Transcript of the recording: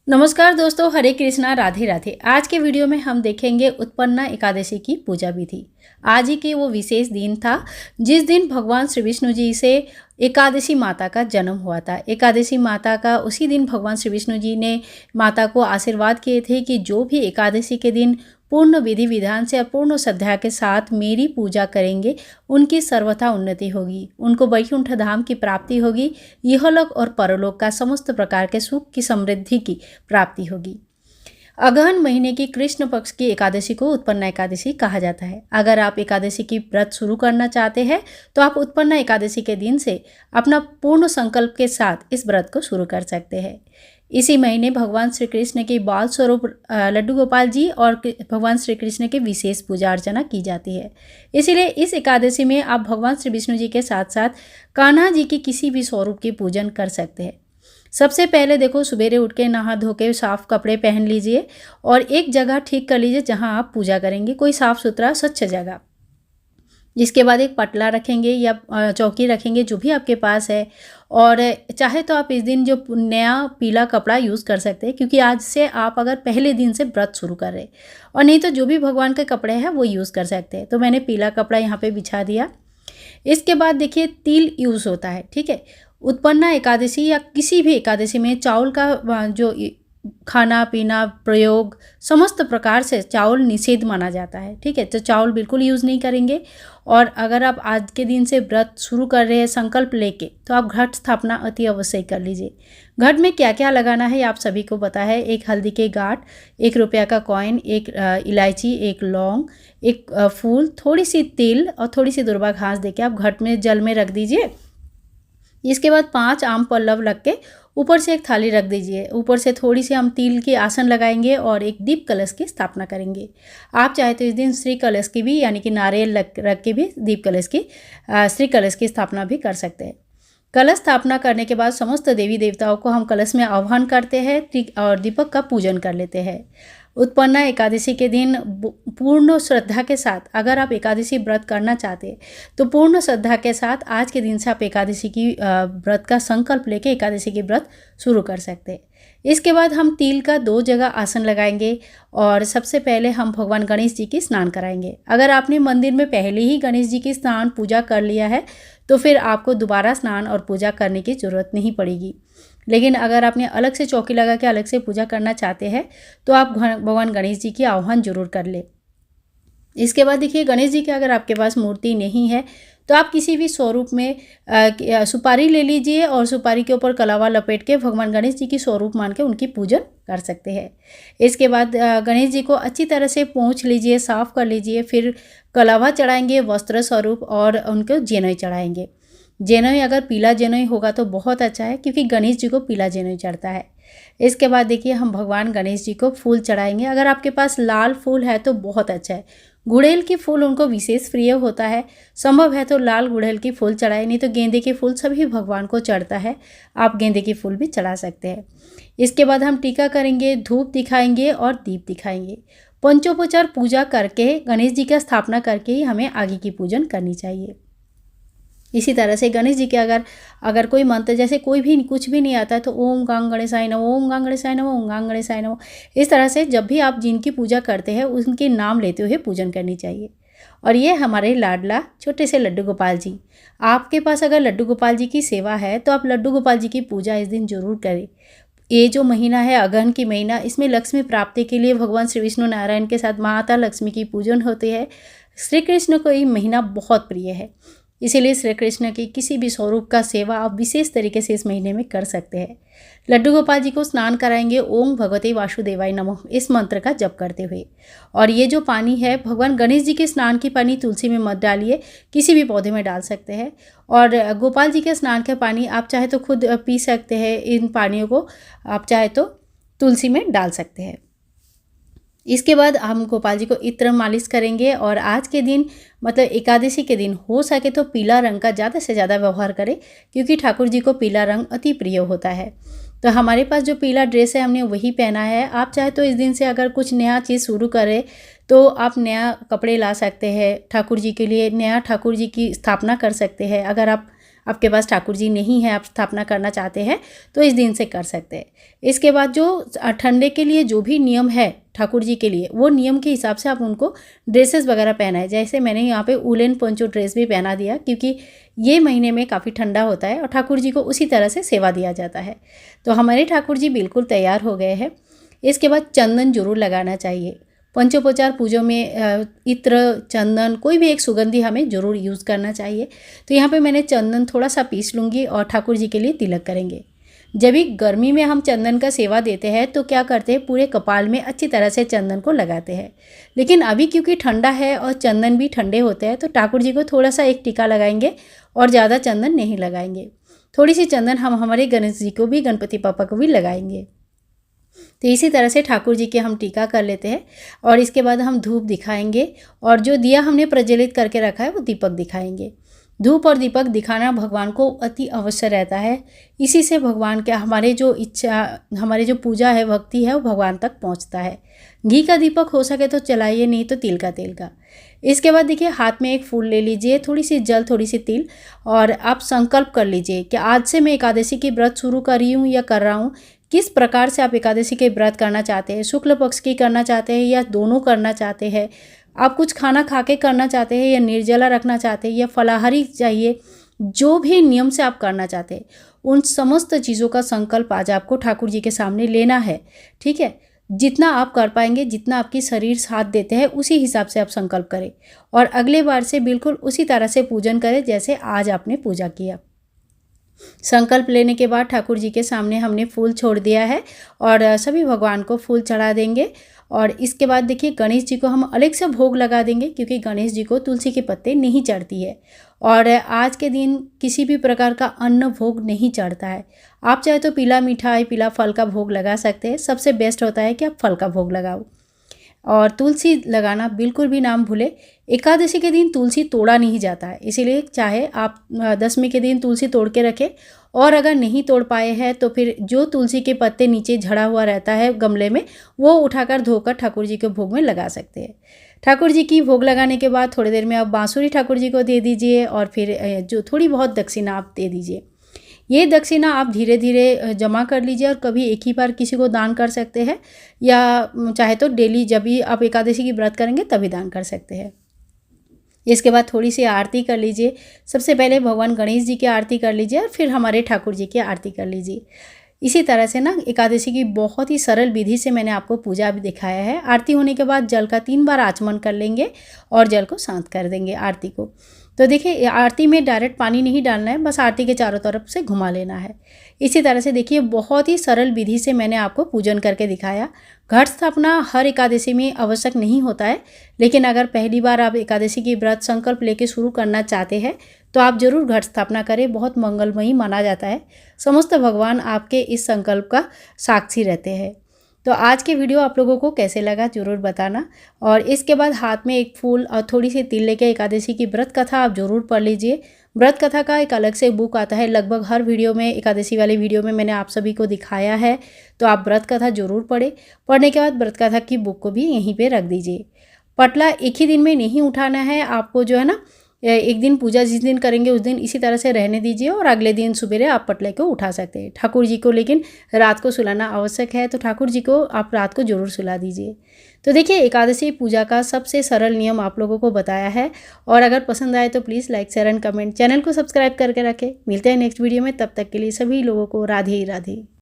नमस्कार दोस्तों, हरे कृष्णा, राधे राधे। आज के वीडियो में हम देखेंगे उत्पन्ना एकादशी की पूजा विधि। आज ही के वो विशेष दिन था जिस दिन भगवान श्री विष्णु जी से एकादशी माता का जन्म हुआ था। एकादशी माता का उसी दिन भगवान श्री विष्णु जी ने माता को आशीर्वाद किए थे कि जो भी एकादशी के दिन पूर्ण विधि विधान से और पूर्ण श्रद्धा के साथ मेरी पूजा करेंगे उनकी सर्वथा उन्नति होगी, उनको वैकुंठ धाम की प्राप्ति होगी, इहलोक और परलोक का समस्त प्रकार के सुख की समृद्धि की प्राप्ति होगी। अगहन महीने की कृष्ण पक्ष की एकादशी को उत्पन्ना एकादशी कहा जाता है। अगर आप एकादशी की व्रत शुरू करना चाहते हैं तो आप उत्पन्ना एकादशी के दिन से अपना पूर्ण संकल्प के साथ इस व्रत को शुरू कर सकते हैं। इसी महीने भगवान श्री कृष्ण के बाल स्वरूप लड्डू गोपाल जी और भगवान श्री कृष्ण की विशेष पूजा अर्चना की जाती है। इसीलिए इस एकादशी में आप भगवान श्री विष्णु जी के साथ साथ कान्हा जी की किसी भी स्वरूप की पूजन कर सकते हैं। सबसे पहले देखो, सवेरे उठ के नहा धो के साफ कपड़े पहन लीजिए और एक जगह ठीक कर लीजिए जहां आप पूजा करेंगे, कोई साफ सुथरा स्वच्छ जगह। जिसके बाद एक पटला रखेंगे या चौकी रखेंगे, जो भी आपके पास है। और चाहे तो आप इस दिन जो नया पीला कपड़ा यूज़ कर सकते हैं, क्योंकि आज से आप अगर पहले दिन से व्रत शुरू कर रहे हैं, और नहीं तो जो भी भगवान के कपड़े हैं वो यूज़ कर सकते हैं। तो मैंने पीला कपड़ा यहाँ पे बिछा दिया। इसके बाद देखिए, तिल यूज़ होता है, ठीक है। उत्पन्ना एकादशी या किसी भी एकादशी में चावल का जो खाना पीना प्रयोग समस्त प्रकार से चावल निषेध माना जाता है, ठीक है। तो चावल बिल्कुल यूज़ नहीं करेंगे। और अगर आप आज के दिन से व्रत शुरू कर रहे हैं संकल्प लेके, तो आप घट स्थापना अति अवश्य कर लीजिए। घट में क्या क्या लगाना है आप सभी को पता है। एक हल्दी के गांठ, 1 रुपया का कॉइन, एक इलायची, एक लौंग, एक फूल, थोड़ी सी तिल और थोड़ी सी दुर्वा घास देके आप घट में जल में रख दीजिए। इसके बाद 5 आम पल्लव रख के ऊपर से एक थाली रख दीजिए। ऊपर से थोड़ी सी हम तिल की आसन लगाएंगे और एक दीप कलश की स्थापना करेंगे। आप चाहे तो इस दिन श्री कलश की भी, यानी कि नारियल रख के भी दीप कलश की श्री कलश की स्थापना भी कर सकते हैं। कलश स्थापना करने के बाद समस्त देवी देवताओं को हम कलश में आह्वान करते हैं और दीपक का पूजन कर लेते हैं। उत्पन्ना एकादशी के दिन पूर्ण श्रद्धा के साथ अगर आप एकादशी व्रत करना चाहते हैं तो पूर्ण श्रद्धा के साथ आज के दिन से आप एकादशी की व्रत का संकल्प लेके एकादशी की व्रत शुरू कर सकते हैं। इसके बाद हम तिल का 2 जगह आसन लगाएंगे और सबसे पहले हम भगवान गणेश जी की स्नान कराएंगे। अगर आपने मंदिर में पहले ही गणेश जी की स्नान पूजा कर लिया है तो फिर आपको दोबारा स्नान और पूजा करने की ज़रूरत नहीं पड़ेगी। लेकिन अगर आपने अलग से चौकी लगा के अलग से पूजा करना चाहते हैं तो आप भगवान गणेश जी की आह्वान जरूर कर ले। इसके बाद देखिए, गणेश जी की अगर आपके पास मूर्ति नहीं है तो आप किसी भी स्वरूप में सुपारी ले लीजिए और सुपारी के ऊपर कलावा लपेट के भगवान गणेश जी की स्वरूप मान के उनकी पूजन कर सकते हैं। इसके बाद गणेश जी को अच्छी तरह से पोंछ लीजिए, साफ कर लीजिए, फिर कलावा चढ़ाएंगे वस्त्र स्वरूप और उनको जेनई चढ़ाएंगे। जेनई अगर पीला जेनई होगा तो बहुत अच्छा है, क्योंकि गणेश जी को पीला जेनई चढ़ता है। इसके बाद देखिए, हम भगवान गणेश जी को फूल चढ़ाएंगे। अगर आपके पास लाल फूल है तो बहुत अच्छा है। गुड़ैल की फूल उनको विशेष प्रिय होता है, संभव है तो लाल गुड़ैल की फूल चढ़ाए, नहीं तो गेंदे के फूल सभी भगवान को चढ़ता है, आप गेंदे की फूल भी चढ़ा सकते हैं। इसके बाद हम टीका करेंगे, धूप दिखाएंगे और दीप दिखाएंगे। पंचोपचार पूजा करके गणेश जी की स्थापना करके ही हमें आगे की पूजन करनी चाहिए। इसी तरह से गणेश जी के अगर कोई मंत्र, जैसे कोई भी कुछ भी नहीं आता है तो ओम गांग गणेशाय नमः, ओम गांग गणेशाय नमः, ओम गांग गणेशाय नमः, इस तरह से जब भी आप जिनकी पूजा करते हैं उनके नाम लेते हुए पूजन करनी चाहिए। और ये हमारे लाडला छोटे से लड्डू गोपाल जी, आपके पास अगर लड्डू गोपाल जी की सेवा है तो आप लड्डू गोपाल जी की पूजा इस दिन जरूर करें। ये जो महीना है अगहन की महीना, इसमें लक्ष्मी प्राप्ति के लिए भगवान श्री विष्णु नारायण के साथ माता लक्ष्मी की पूजन होती है। श्री कृष्ण को ये महीना बहुत प्रिय है, इसीलिए श्री कृष्ण की किसी भी स्वरूप का सेवा आप विशेष तरीके से इस महीने में कर सकते हैं। लड्डू गोपाल जी को स्नान कराएंगे ओम भगवते वासुदेवाय नमः इस मंत्र का जप करते हुए। और ये जो पानी है, भगवान गणेश जी के स्नान की पानी तुलसी में मत डालिए, किसी भी पौधे में डाल सकते हैं। और गोपाल जी के स्नान का पानी आप चाहे तो खुद पी सकते हैं। इन पानियों को आप चाहे तो तुलसी में डाल सकते हैं। इसके बाद हम गोपाल जी को इत्र मालिश करेंगे। और आज के दिन मतलब एकादशी के दिन हो सके तो पीला रंग का ज़्यादा से ज़्यादा व्यवहार करें, क्योंकि ठाकुर जी को पीला रंग अति प्रिय होता है। तो हमारे पास जो पीला ड्रेस है हमने वही पहना है। आप चाहे तो इस दिन से अगर कुछ नया चीज़ शुरू करें तो आप नया कपड़े ला सकते हैं, ठाकुर जी के लिए नया ठाकुर जी की स्थापना कर सकते हैं। अगर आप आपके पास ठाकुर जी नहीं है, आप स्थापना करना चाहते हैं तो इस दिन से कर सकते हैं। इसके बाद जो ठंडे के लिए जो भी नियम है ठाकुर जी के लिए, वो नियम के हिसाब से आप उनको ड्रेसेस वगैरह पहनाए। जैसे मैंने यहाँ पे वूलन पोंचो ड्रेस भी पहना दिया, क्योंकि ये महीने में काफ़ी ठंडा होता है और ठाकुर जी को उसी तरह से सेवा दिया जाता है। तो हमारे ठाकुर जी बिल्कुल तैयार हो गए हैं। इसके बाद चंदन जरूर लगाना चाहिए। पंचोपचार पूजों में इत्र, चंदन, कोई भी एक सुगंधी हमें ज़रूर यूज़ करना चाहिए। तो यहाँ पे मैंने चंदन थोड़ा सा पीस लूँगी और ठाकुर जी के लिए तिलक करेंगे। जब भी गर्मी में हम चंदन का सेवा देते हैं तो क्या करते हैं, पूरे कपाल में अच्छी तरह से चंदन को लगाते हैं। लेकिन अभी क्योंकि ठंडा है और चंदन भी ठंडे होते हैं, तो ठाकुर जी को थोड़ा सा एक टीका लगाएंगे और ज़्यादा चंदन नहीं लगाएंगे। थोड़ी सी चंदन हम हमारे गणेश जी को भी, गणपति पापा को भी लगाएंगे। तो इसी तरह से ठाकुर जी के हम टीका कर लेते हैं और इसके बाद हम धूप दिखाएंगे और जो दिया हमने प्रज्वलित करके रखा है वो दीपक दिखाएंगे। धूप और दीपक दिखाना भगवान को अति अवश्य रहता है। इसी से भगवान के हमारे जो इच्छा, हमारी जो पूजा है, भक्ति है, वो भगवान तक पहुंचता है। घी का दीपक हो सके तो चलाइए, नहीं तो तिल का तेल का। इसके बाद देखिए, हाथ में एक फूल ले लीजिए, थोड़ी सी जल, थोड़ी सी तिल, और आप संकल्प कर लीजिए कि आज से मैं एकादशी की व्रत शुरू कर रही हूँ या कर रहा हूँ। किस प्रकार से आप एकादशी के व्रत करना चाहते हैं, शुक्ल पक्ष की करना चाहते हैं या दोनों करना चाहते हैं, आप कुछ खाना खा के करना चाहते हैं या निर्जला रखना चाहते हैं या फलाहारी चाहिए, जो भी नियम से आप करना चाहते हैं, उन समस्त चीज़ों का संकल्प आज आपको ठाकुर जी के सामने लेना है। ठीक है, जितना आप कर पाएंगे, जितना आपकी शरीर साथ देते हैं, उसी हिसाब से आप संकल्प करें और अगले बार से बिल्कुल उसी तरह से पूजन करें जैसे आज आपने पूजा किया। संकल्प लेने के बाद ठाकुर जी के सामने हमने फूल छोड़ दिया है और सभी भगवान को फूल चढ़ा देंगे। और इसके बाद देखिए, गणेश जी को हम अलग से भोग लगा देंगे, क्योंकि गणेश जी को तुलसी के पत्ते नहीं चढ़ती है और आज के दिन किसी भी प्रकार का अन्न भोग नहीं चढ़ता है। आप चाहे तो पीला मिठाई, पीला फल का भोग लगा सकते हैं। सबसे बेस्ट होता है कि आप फल का भोग लगाओ और तुलसी लगाना बिल्कुल भी ना भूले। एकादशी के दिन तुलसी तोड़ा नहीं जाता है, इसीलिए चाहे आप दशमी के दिन तुलसी तोड़ के रखें, और अगर नहीं तोड़ पाए हैं तो फिर जो तुलसी के पत्ते नीचे झड़ा हुआ रहता है गमले में, वो उठाकर धोकर ठाकुर जी के भोग में लगा सकते हैं। ठाकुर जी की भोग लगाने के बाद थोड़ी देर में आप बांसुरी ठाकुर जी को दे दीजिए और फिर जो थोड़ी बहुत दक्षिणा आप दे दीजिए। ये दक्षिणा आप धीरे धीरे जमा कर लीजिए और कभी एक ही बार किसी को दान कर सकते हैं या चाहे तो डेली जब भी आप एकादशी की व्रत करेंगे तभी दान कर सकते हैं। इसके बाद थोड़ी सी आरती कर लीजिए। सबसे पहले भगवान गणेश जी की आरती कर लीजिए और फिर हमारे ठाकुर जी की आरती कर लीजिए। इसी तरह से ना एकादशी की बहुत ही सरल विधि से मैंने आपको पूजा भी दिखाया है। आरती होने के बाद जल का 3 बार आचमन कर लेंगे और जल को शांत कर देंगे आरती को। तो देखिए, आरती में डायरेक्ट पानी नहीं डालना है, बस आरती के चारों तरफ से घुमा लेना है। इसी तरह से देखिए, बहुत ही सरल विधि से मैंने आपको पूजन करके दिखाया। घट स्थापना हर एकादशी में आवश्यक नहीं होता है, लेकिन अगर पहली बार आप एकादशी की व्रत संकल्प लेके शुरू करना चाहते हैं तो आप जरूर घट स्थापना करें। बहुत मंगलमयी माना जाता है। समस्त भगवान आपके इस संकल्प का साक्षी रहते हैं। तो आज के वीडियो आप लोगों को कैसे लगा ज़रूर बताना। और इसके बाद हाथ में एक फूल और थोड़ी सी तिल लेके एकादशी की व्रत कथा आप ज़रूर पढ़ लीजिए। व्रत कथा का एक अलग से बुक आता है, लगभग हर वीडियो में, एकादशी वाली वीडियो में मैंने आप सभी को दिखाया है। तो आप व्रत कथा ज़रूर पढ़ें। पढ़ने के बाद व्रत कथा की बुक को भी यहीं पर रख दीजिए। पटला एक ही दिन में नहीं उठाना है आपको, जो है ना, एक दिन पूजा जिस दिन करेंगे उस दिन इसी तरह से रहने दीजिए और अगले दिन सुबेरे आप पटले को उठा सकते हैं। ठाकुर जी को लेकिन रात को सुलाना आवश्यक है, तो ठाकुर जी को आप रात को जरूर सुला दीजिए। तो देखिए, एकादशी पूजा का सबसे सरल नियम आप लोगों को बताया है। और अगर पसंद आए तो please like, share and comment, channel को सब्सक्राइब करके रखें। मिलते हैं नेक्स्ट वीडियो में, तब तक के लिए सभी लोगों को राधे राधे।